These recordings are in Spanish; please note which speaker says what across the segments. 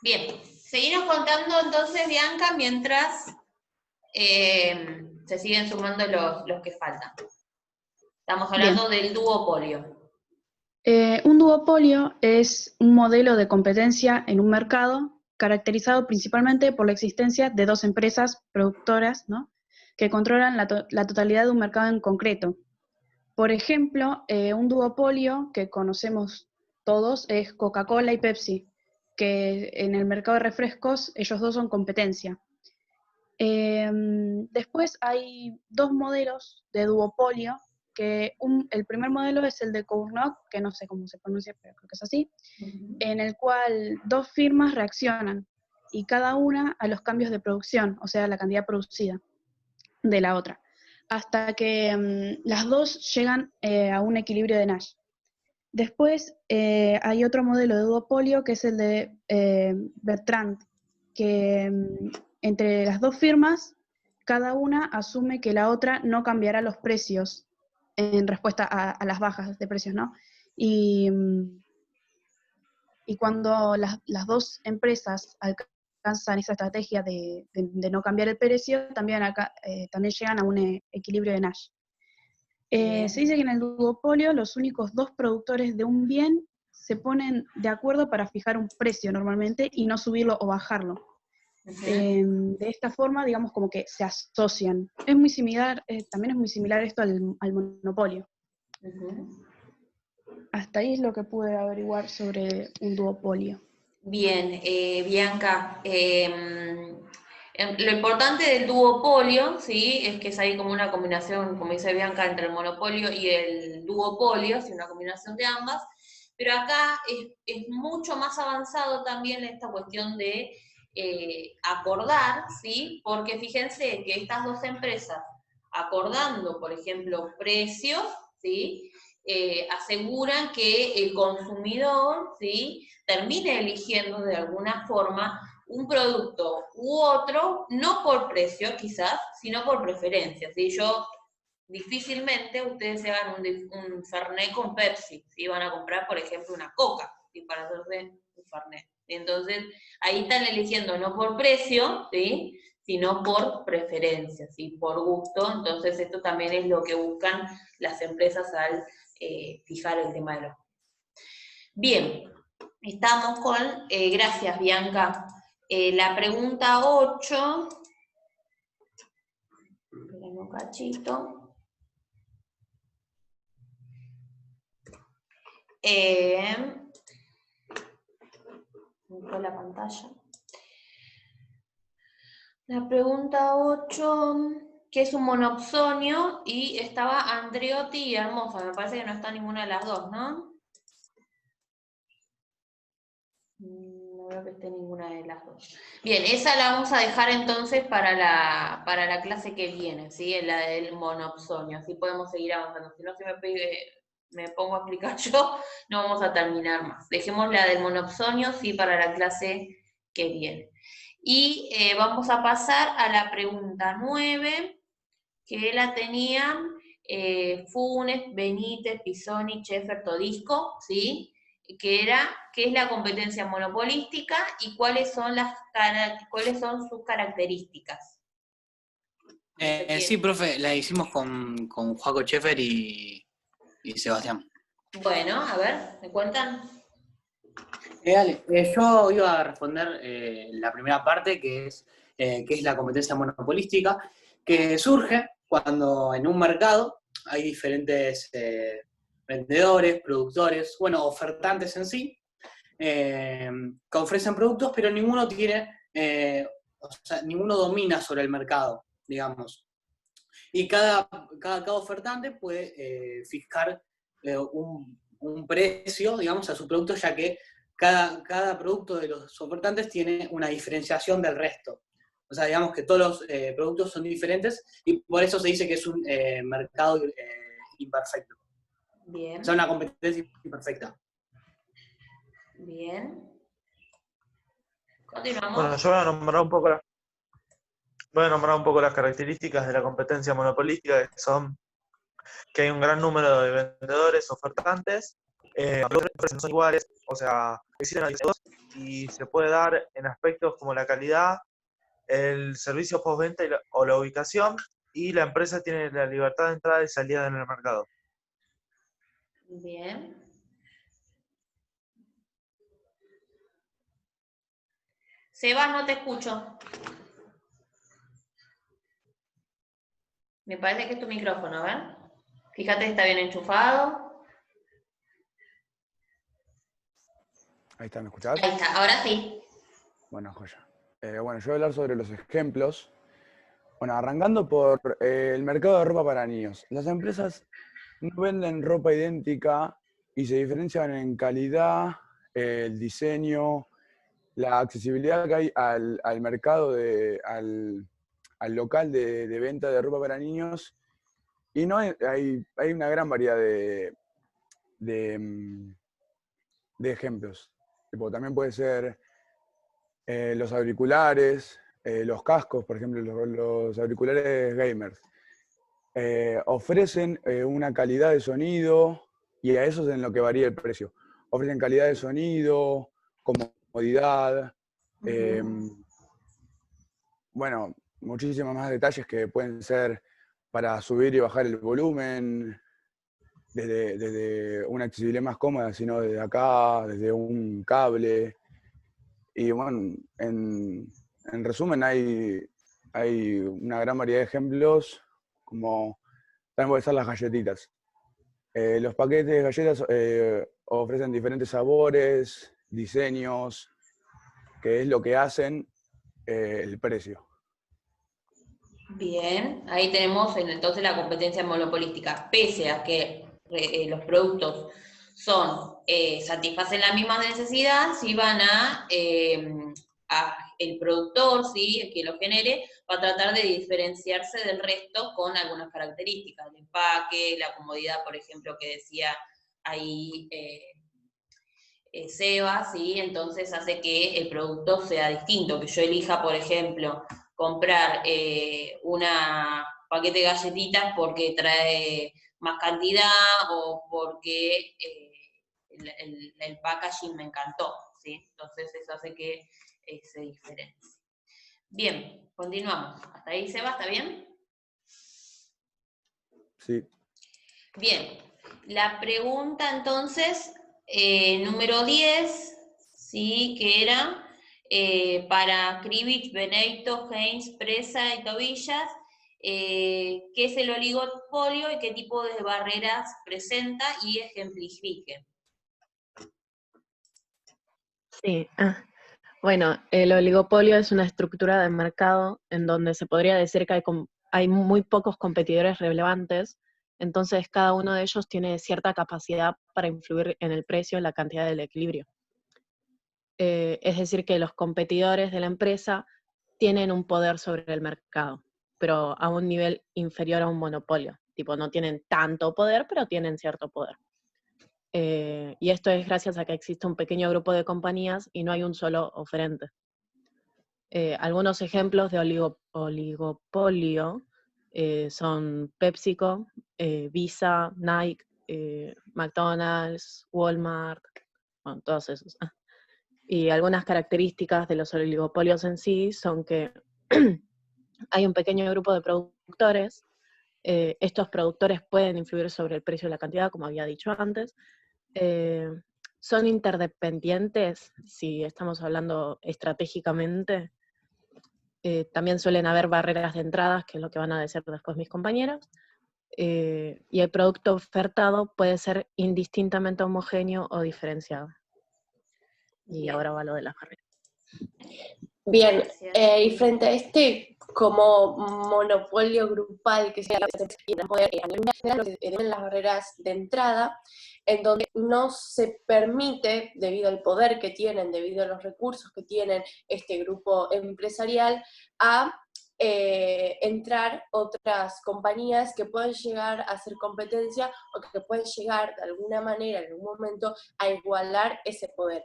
Speaker 1: Bien, seguimos contando entonces, Bianca, mientras se siguen sumando los que faltan. Estamos
Speaker 2: Bien.
Speaker 1: hablando del duopolio.
Speaker 2: Un duopolio es un modelo de competencia en un mercado caracterizado principalmente por la existencia de dos empresas productoras, ¿no?, que controlan la totalidad de un mercado en concreto. Por ejemplo, un duopolio que conocemos todos es Coca-Cola y Pepsi, que en el mercado de refrescos ellos dos son competencia. Después hay dos modelos de duopolio, que el primer modelo es el de Cournot, que no sé cómo se pronuncia, pero creo que es así, en el cual dos firmas reaccionan, y cada una a los cambios de producción, o sea, la cantidad producida de la otra, hasta que las dos llegan a un equilibrio de Nash. Después hay otro modelo de duopolio que es el de Bertrand, que entre las dos firmas, cada una asume que la otra no cambiará los precios en respuesta a las bajas de precios, ¿no? Y, y cuando las dos empresas alcanzan esa estrategia de no cambiar el precio, también llegan a un equilibrio de Nash. Se dice que en el duopolio los únicos dos productores de un bien se ponen de acuerdo para fijar un precio normalmente y no subirlo o bajarlo. De esta forma, digamos, como que se asocian. Es muy similar, también es muy similar esto al monopolio. Hasta ahí es lo que pude averiguar sobre un duopolio.
Speaker 1: Bien, Bianca, lo importante del duopolio, ¿sí?, es que es ahí como una combinación, como dice Bianca, entre el monopolio y el duopolio, ¿sí?, una combinación de ambas, pero acá es mucho más avanzado también esta cuestión de acordar, ¿sí?, porque fíjense que estas dos empresas, acordando, por ejemplo, precios, ¿sí?, aseguran que el consumidor, ¿sí?, termine eligiendo de alguna forma un producto u otro, no por precio quizás, sino por preferencia. ¿Sí? Difícilmente ustedes se hagan un Fernet con Pepsi, ¿sí? Van a comprar, por ejemplo, una Coca, ¿sí?, para hacerse un Fernet. Entonces, ahí están eligiendo no por precio, ¿sí?, sino por preferencia, ¿sí?, por gusto. Entonces, esto también es lo que buscan las empresas al fijar el tema de los. Bien, estamos con, gracias Bianca, la pregunta 8, esperen un cachito, me fue la pantalla. La pregunta 8, ¿qué es un monopsonio? Y estaba Andreotti y Hermosa, me parece que no está ninguna de las dos, ¿no? No veo que esté ninguna de las dos. Bien, esa la vamos a dejar entonces para la clase que viene, ¿sí? La del monopsonio, así podemos seguir avanzando. Si no me pongo a explicar yo, no vamos a terminar más. Dejemos la del monopsonio, sí, para la clase que viene. Y vamos a pasar a la pregunta 9, que la tenían Funes, Benítez, Pisoni, Sheffer, Todisco, ¿sí? Que era, ¿qué es la competencia monopolística y cuáles son sus características?
Speaker 3: Sí, profe, la hicimos con Joaco Scheffer y Sebastián.
Speaker 1: Bueno, a ver, ¿me cuentan?
Speaker 3: Dale, yo iba a responder la primera parte, que es la competencia monopolística, que surge cuando en un mercado hay diferentes vendedores, productores, bueno, ofertantes en sí, que ofrecen productos, pero ninguno tiene, ninguno domina sobre el mercado, digamos. Y cada ofertante puede fijar un precio, digamos, a su producto, ya que cada producto de los ofertantes tiene una diferenciación del resto. O sea, digamos que todos los productos son diferentes y por eso se dice que es un mercado imperfecto.
Speaker 1: Bien.
Speaker 3: O sea, una competencia imperfecta.
Speaker 1: Bien. Continuamos.
Speaker 4: Bueno, yo voy a nombrar un poco las características de la competencia monopolística, que son que hay un gran número de vendedores ofertantes, los precios no son iguales, o sea, existen adiciones y se puede dar en aspectos como la calidad, el servicio postventa o la ubicación, y la empresa tiene la libertad de entrada y salida en el mercado.
Speaker 1: Bien. Sebas, no te escucho. Me parece que es tu micrófono, a ver. Fíjate si está bien enchufado.
Speaker 5: Ahí está, ¿me escuchás?
Speaker 1: Ahí está, ahora sí.
Speaker 5: Bueno, joya. Bueno, yo voy a hablar sobre los ejemplos. Bueno, arrancando por el mercado de ropa para niños. Las empresas no venden ropa idéntica y se diferencian en calidad, el diseño, la accesibilidad que hay al mercado, al local de venta de ropa para niños. Y no hay una gran variedad de, mm, de ejemplos. Tipo, también puede ser los auriculares, los cascos, por ejemplo, los auriculares gamers. Ofrecen una calidad de sonido y a eso es en lo que varía el precio. Ofrecen calidad de sonido, comodidad, bueno, muchísimos más detalles que pueden ser para subir y bajar el volumen, desde una accesibilidad más cómoda, sino desde acá, desde un cable. Y bueno, en resumen hay una gran variedad de ejemplos, como también pueden ser las galletitas. Los paquetes de galletas ofrecen diferentes sabores, diseños, que es lo que hacen el precio.
Speaker 1: Bien, ahí tenemos entonces la competencia monopolística. Pese a que los productos satisfacen la misma necesidad, si van a el productor, ¿sí? El que lo genere, va a tratar de diferenciarse del resto con algunas características, el empaque, la comodidad, por ejemplo, que decía ahí Seba, ¿sí? Entonces hace que el producto sea distinto, que yo elija, por ejemplo, comprar una paquete de galletitas porque trae más cantidad o porque el packaging me encantó, ¿sí? Entonces eso hace que se diferencie. Bien, continuamos. ¿Hasta ahí, Seba? ¿Está bien?
Speaker 5: Sí.
Speaker 1: Bien, la pregunta entonces, número 10, ¿sí? Que era para Krivich, Benedicto, Heinz, Presa y Tobillas, ¿qué es el oligopolio y qué tipo de barreras presenta y ejemplifique?
Speaker 6: Sí, bueno, el oligopolio es una estructura de mercado en donde se podría decir que hay muy pocos competidores relevantes, entonces cada uno de ellos tiene cierta capacidad para influir en el precio, en la cantidad del equilibrio. Es decir, que los competidores de la empresa tienen un poder sobre el mercado, pero a un nivel inferior a un monopolio. Tipo, no tienen tanto poder, pero tienen cierto poder. Y esto es gracias a que existe un pequeño grupo de compañías y no hay un solo oferente. Algunos ejemplos de oligopolio son PepsiCo, Visa, Nike, McDonald's, Walmart, bueno, todos esos. Y algunas características de los oligopolios en sí son que hay un pequeño grupo de productores. Estos productores pueden influir sobre el precio y la cantidad, como había dicho antes. Son interdependientes, si estamos hablando estratégicamente. También suelen haber barreras de entradas, que es lo que van a decir después mis compañeros. Y el producto ofertado puede ser indistintamente homogéneo o diferenciado. Y
Speaker 1: Bien.
Speaker 6: ahora va lo de las barreras.
Speaker 7: Bien, y frente a este como monopolio grupal que se da a nivel nacional, tienen las barreras de entrada, en donde no se permite, debido al poder que tienen, debido a los recursos que tienen este grupo empresarial, a entrar otras compañías que pueden llegar a hacer competencia o que pueden llegar de alguna manera, en algún momento, a igualar ese poder.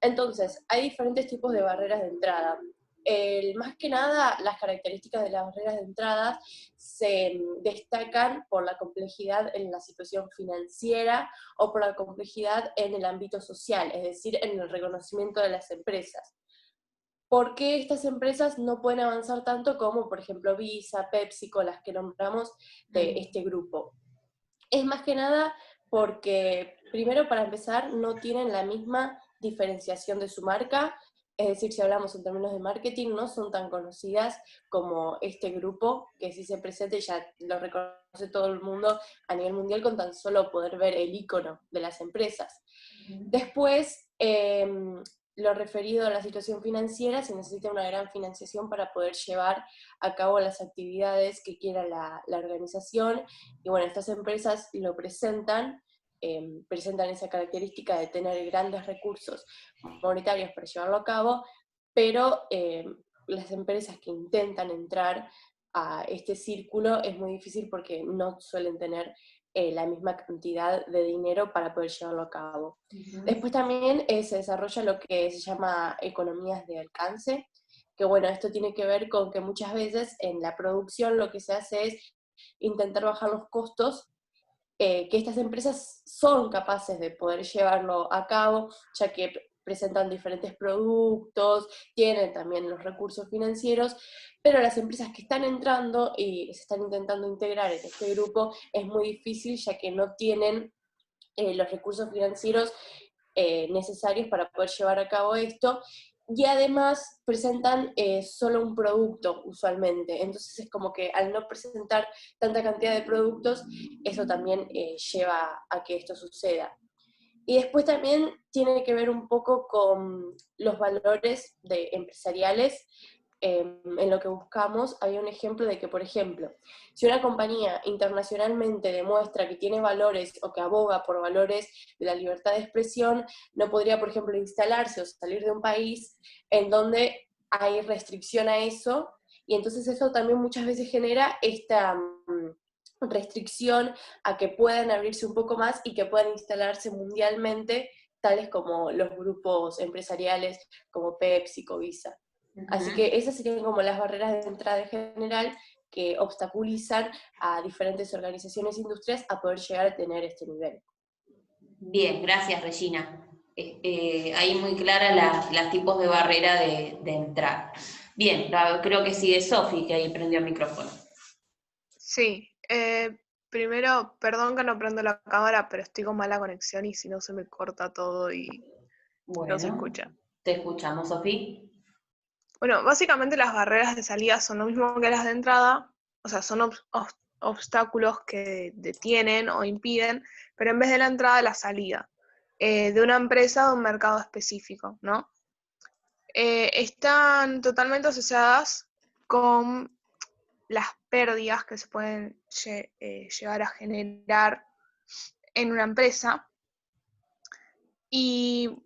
Speaker 7: Entonces, hay diferentes tipos de barreras de entrada. Más que nada, las características de las barreras de entrada se destacan por la complejidad en la situación financiera o por la complejidad en el ámbito social, es decir, en el reconocimiento de las empresas. ¿Por qué estas empresas no pueden avanzar tanto como, por ejemplo, Visa, PepsiCo, las que nombramos de este grupo? Es más que nada porque, primero, para empezar, no tienen la misma diferenciación de su marca, es decir, si hablamos en términos de marketing, no son tan conocidas como este grupo, que sí se presenta y ya lo reconoce todo el mundo a nivel mundial con tan solo poder ver el icono de las empresas. Después, lo referido a la situación financiera, se necesita una gran financiación para poder llevar a cabo las actividades que quiera la organización, y bueno, estas empresas lo presentan esa característica de tener grandes recursos monetarios para llevarlo a cabo, pero las empresas que intentan entrar a este círculo es muy difícil porque no suelen tener la misma cantidad de dinero para poder llevarlo a cabo. Después también se desarrolla lo que se llama economías de alcance, que bueno, esto tiene que ver con que muchas veces en la producción lo que se hace es intentar bajar los costos, que estas empresas son capaces de poder llevarlo a cabo, ya que presentan diferentes productos, tienen también los recursos financieros, pero las empresas que están entrando y se están intentando integrar en este grupo es muy difícil, ya que no tienen los recursos financieros necesarios para poder llevar a cabo esto, y además presentan solo un producto usualmente, entonces es como que al no presentar tanta cantidad de productos, eso también lleva a que esto suceda. Y después también tiene que ver un poco con los valores empresariales. En lo que buscamos, había un ejemplo de que, por ejemplo, si una compañía internacionalmente demuestra que tiene valores o que aboga por valores de la libertad de expresión, no podría, por ejemplo, instalarse o salir de un país en donde hay restricción a eso, y entonces eso también muchas veces genera esta restricción a que puedan abrirse un poco más y que puedan instalarse mundialmente, tales como los grupos empresariales como PepsiCo, Visa. Así que esas serían como las barreras de entrada en general que obstaculizan a diferentes organizaciones e industrias a poder llegar a tener este nivel.
Speaker 1: Bien, gracias Regina. Ahí muy clara las tipos de barrera de entrada. Bien, creo que sigue Sofi, que ahí prendió el micrófono.
Speaker 8: Sí, primero, perdón que no prendo la cámara, pero estoy con mala conexión y si no se me corta todo y no se escucha.
Speaker 1: Te escuchamos, Sofi.
Speaker 8: Bueno, básicamente las barreras de salida son lo mismo que las de entrada, o sea, son obstáculos que detienen o impiden, pero en vez de la entrada, la salida de una empresa o un mercado específico, ¿no? Están totalmente asociadas con las pérdidas que se pueden llegar a generar en una empresa. Y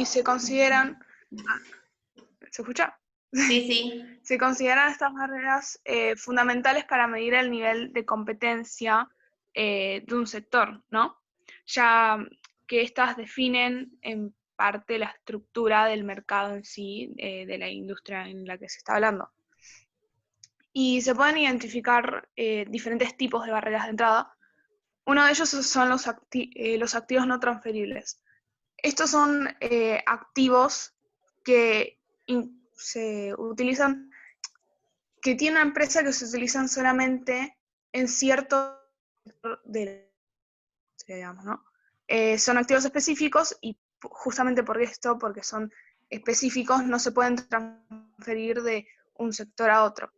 Speaker 8: se consideran, ¿se escucha?
Speaker 1: Sí, sí.
Speaker 8: Se consideran estas barreras fundamentales para medir el nivel de competencia de un sector, ¿no? Ya que estas definen en parte la estructura del mercado en sí, de la industria en la que se está hablando. Y se pueden identificar diferentes tipos de barreras de entrada. Uno de ellos son los activos no transferibles. Estos son activos que se utilizan, que tiene una empresa que se utilizan solamente en cierto sector digamos, ¿no? Son activos específicos y justamente por esto, porque son específicos, no se pueden transferir de un sector a otro.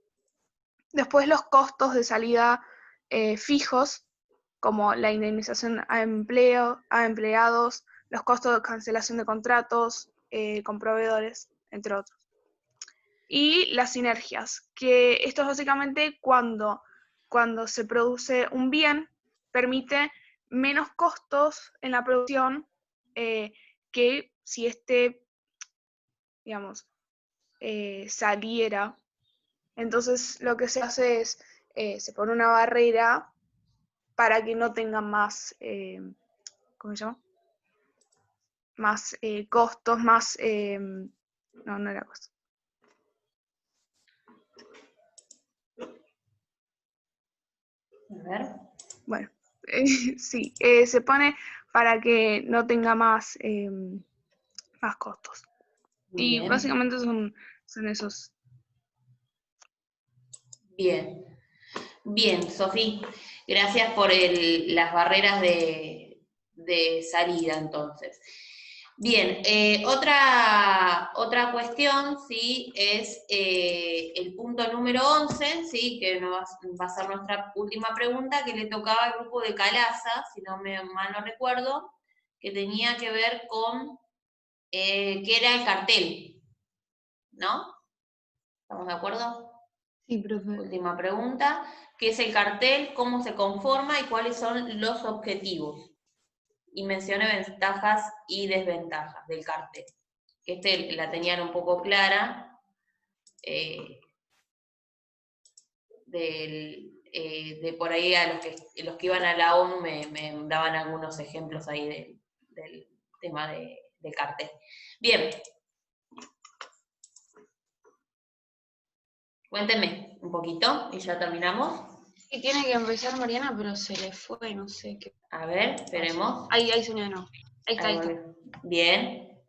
Speaker 8: Después los costos de salida fijos, como la indemnización a empleados, los costos de cancelación de contratos con proveedores, entre otros. Y las sinergias, que esto es básicamente cuando se produce un bien, permite menos costos en la producción que si digamos, saliera. Entonces lo que se hace es, se pone una barrera para que no tengan más, ¿cómo se llama? Más costos, más, no era costo.
Speaker 1: A ver.
Speaker 8: Bueno, sí, se pone para que no tenga más, más costos. Y
Speaker 1: Bien.
Speaker 8: básicamente son esos.
Speaker 1: Bien. Bien, Sofía. Gracias por las barreras de salida, entonces. Bien, otra cuestión, ¿sí? Es el punto número 11, ¿sí? Que va a ser nuestra última pregunta, que le tocaba al grupo de Calaza, si no mal no recuerdo, que tenía que ver con qué era el cartel, ¿no? ¿Estamos de acuerdo?
Speaker 9: Sí, profe.
Speaker 1: Última pregunta, ¿qué es el cartel? ¿Cómo se conforma? ¿Y cuáles son los objetivos? Y mencioné ventajas y desventajas del cartel. Que la tenían un poco clara, de por ahí a los que iban a la ONU me daban algunos ejemplos ahí del tema del cartel. Bien. Cuéntenme un poquito y ya terminamos.
Speaker 9: Sí, tiene que empezar Mariana, pero se le fue, no sé qué.
Speaker 1: A ver, esperemos.
Speaker 9: Ahí se unió de nuevo. Ahí está.
Speaker 1: Bien.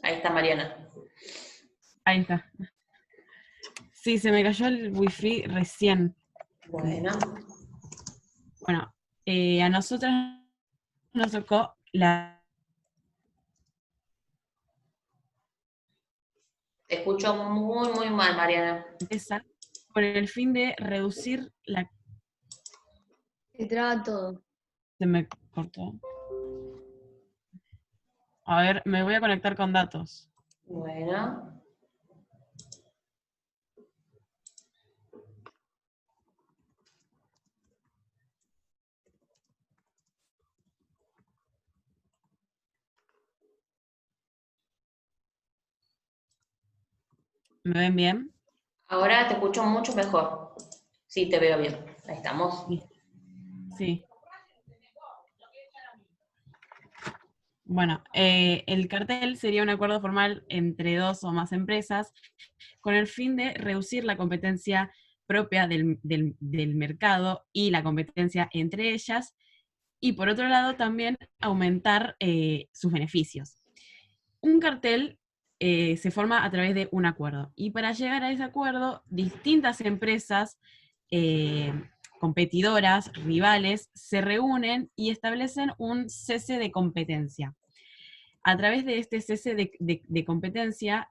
Speaker 1: Ahí está Mariana.
Speaker 10: Ahí está. Sí, se me cayó el wifi recién.
Speaker 1: Bueno.
Speaker 10: Bueno, a nosotras nos tocó
Speaker 1: Te escucho muy, muy mal, Mariana.
Speaker 10: esa con el fin de reducir la...
Speaker 9: Se traba todo.
Speaker 10: Se me cortó. A ver, me voy a conectar con datos.
Speaker 1: Bueno.
Speaker 10: ¿Me ven bien?
Speaker 1: Ahora te escucho mucho mejor. Sí, te veo bien. Ahí estamos.
Speaker 10: Sí. Bueno, el cartel sería un acuerdo formal entre dos o más empresas con el fin de reducir la competencia propia del mercado y la competencia entre ellas, y por otro lado también aumentar sus beneficios. Un cartel se forma a través de un acuerdo, y para llegar a ese acuerdo, distintas empresas competidoras, rivales, se reúnen y establecen un cese de competencia. A través de este cese de competencia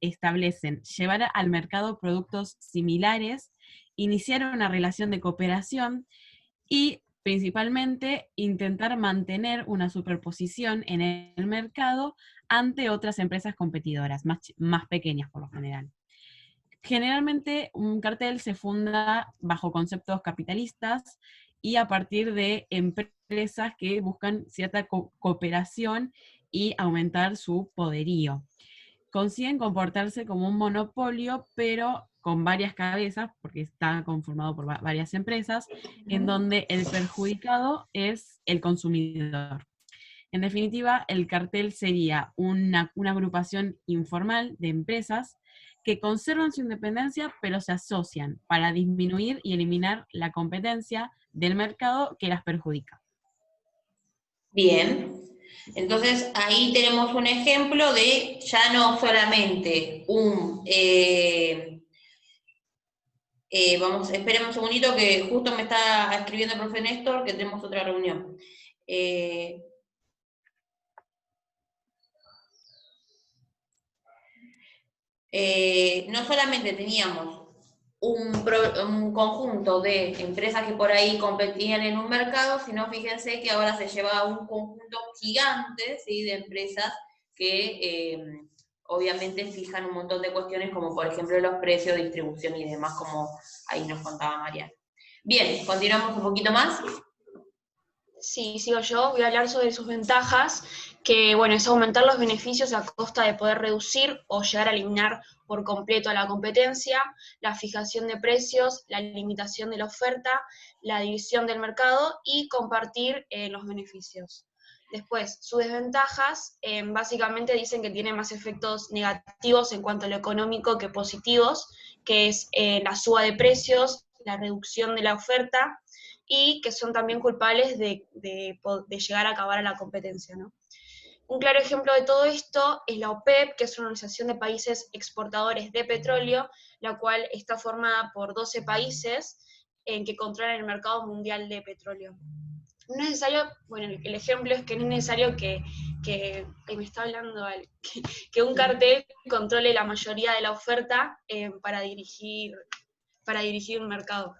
Speaker 10: establecen llevar al mercado productos similares, iniciar una relación de cooperación y principalmente intentar mantener una superposición en el mercado ante otras empresas competidoras, más pequeñas por lo general. Generalmente un cartel se funda bajo conceptos capitalistas y a partir de empresas que buscan cierta cooperación y aumentar su poderío. Consiguen comportarse como un monopolio, pero con varias cabezas, porque está conformado por varias empresas, en donde el perjudicado es el consumidor. En definitiva, el cartel sería una agrupación informal de empresas que conservan su independencia, pero se asocian para disminuir y eliminar la competencia del mercado que las perjudica.
Speaker 1: Bien. Entonces, ahí tenemos un ejemplo de ya no solamente esperemos un segundito que justo me está escribiendo el profe Néstor que tenemos otra reunión. No solamente teníamos un conjunto de empresas que por ahí competían en un mercado, sino fíjense que ahora se lleva a un conjunto gigante, ¿sí?, de empresas que obviamente fijan un montón de cuestiones como por ejemplo los precios, distribución y demás, como ahí nos contaba Mariana. Bien, continuamos un poquito más.
Speaker 9: Sí, sigo yo. Voy a hablar sobre sus ventajas, que bueno, es aumentar los beneficios a costa de poder reducir o llegar a eliminar por completo a la competencia, la fijación de precios, la limitación de la oferta, la división del mercado y compartir los beneficios. Después, sus desventajas, básicamente dicen que tiene más efectos negativos en cuanto a lo económico que positivos, que es la suba de precios, la reducción de la oferta, y que son también culpables de llegar a acabar a la competencia, ¿no? Un claro ejemplo de todo esto es la OPEP, que es una organización de países exportadores de petróleo, la cual está formada por 12 países en que controlan el mercado mundial de petróleo. No es necesario, bueno, el ejemplo es que no es necesario que me está hablando Ale, que un cartel controle la mayoría de la oferta para dirigir un mercado.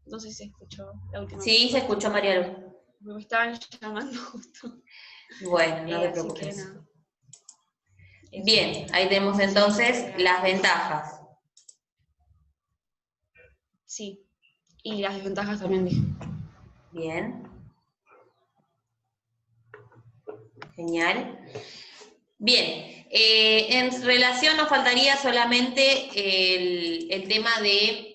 Speaker 9: No sé si se escuchó la última
Speaker 1: Sí,
Speaker 9: parte.
Speaker 1: se escuchó, Mariano.
Speaker 9: Me estaban llamando justo.
Speaker 1: Bueno, no te
Speaker 9: Así que
Speaker 1: preocupes.
Speaker 9: nada.
Speaker 1: Bien, ahí tenemos entonces las ventajas.
Speaker 9: Sí, y las desventajas también dije.
Speaker 1: Bien. Genial. Bien, en relación nos faltaría solamente el tema de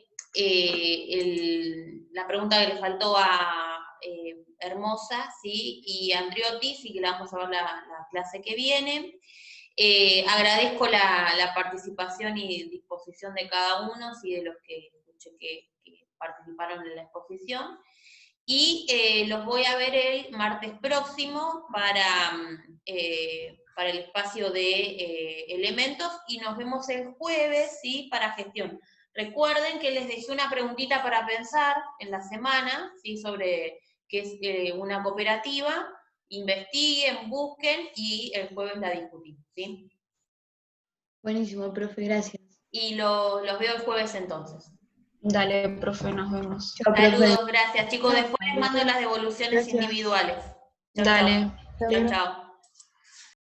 Speaker 1: la pregunta que le faltó a Hermosa, ¿sí? Y Andriotti, sí que la vamos a ver la clase que viene. Agradezco la participación y disposición de cada uno, ¿sí? De los que escuché que participaron en la exposición. Y los voy a ver el martes próximo para el espacio de elementos, y nos vemos el jueves, ¿sí? Para gestión. Recuerden que les dejé una preguntita para pensar en la semana, ¿sí? Sobre qué es una cooperativa. Investiguen, busquen, y el jueves la discutimos, ¿sí?
Speaker 9: Buenísimo, profe, gracias.
Speaker 1: Y los veo el jueves entonces.
Speaker 9: Dale, profe, nos vemos.
Speaker 1: Saludos, gracias. Chicos, después les mando las devoluciones individuales. Chau,
Speaker 9: Dale.
Speaker 1: chau. Chau, chau.